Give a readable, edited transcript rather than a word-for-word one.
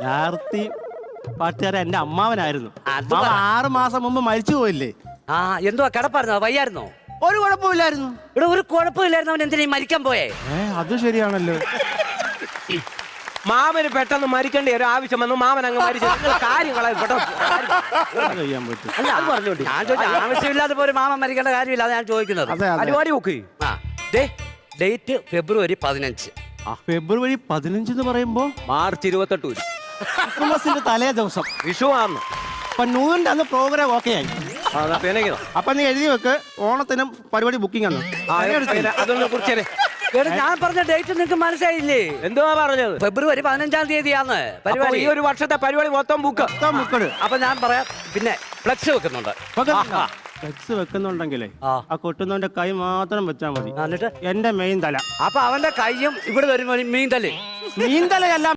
യഥാർത്ഥി പാട്ടുകാരൻ എന്റെ അമ്മാവനായിരുന്നു. അത് മാമ പറ. 6 മാസം മുമ്പ് മരിച്ചു പോയില്ലേ? ആ എന്തുവാ കിടപ്പായിരുന്നോ വയ്യായിരുന്നോ? ഒരു കുഴപ്പമില്ലായിരുന്നു. ഇവിടെ ഒരു കുഴപ്പമില്ലായിരുന്നു. അവൻ എന്തിനാ മരിക്കാൻ പോയേ? അത് ശരിയാണല്ലോ. മാമന് പെട്ടെന്ന് മരിക്കേണ്ട ഒരു ആവശ്യം വന്നു, മാമൻ അങ്ങ് മരിച്ചു. കാര്യങ്ങളെ ചെയ്യാൻ പറ്റും. അല്ല ഞാൻ ചോദിച്ചു, ആവശ്യമില്ലാതെ ഒരു മാമൻ മരിക്കേണ്ട കാര്യമില്ല, ഞാൻ ചോദിക്കുന്നത്. അതെ, അതെ. പരിപാടി നോക്ക്. ആ ഡേറ്റ് ഫെബ്രുവരി 15. ഫെബ്രുവരി 15 എന്ന് പറയുമ്പോ മാർച്ച് 28 ക്രിസ്മസിന്റെ തലേ ദിവസം, വിഷു ആന്ന്. അപ്പൊ നൂറിന്റെ അന്ന് പ്രോഗ്രാം ഓക്കെ ആയി. അപ്പൊ നീ എഴുതി വെക്ക്, ഓണത്തിനും പരിപാടി ബുക്കിംഗ് ആണ്. അതൊന്ന് കുറിച്ചേ. ഞാൻ പറഞ്ഞ ഡേറ്റ് നിങ്ങൾക്ക് മനസ്സിലായില്ലേ? എന്തുവാ പറഞ്ഞത്? ഫെബ്രുവരി 15 തീയതിയാന്ന് പരിപാടി. ഈ ഒരു വർഷത്തെ പരിപാടി മൊത്തം ബുക്ക്. അപ്പൊ ഞാൻ പറയാം. പിന്നെ ഫ്ലെക്സ് വെക്കുന്നുണ്ട്. ഫ്ലെക്സ് വെക്കുന്നുണ്ടെങ്കിലേ ആ കൊട്ടുന്നവന്റെ കൈ മാത്രം വെച്ചാൽ മതി. എന്നിട്ട് എന്റെ മെയിൻ തല. അപ്പൊ അവന്റെ കൈയും ഇവിടെ വരുമ്പോ മീൻ തലേ. മീൻ തലയല്ല,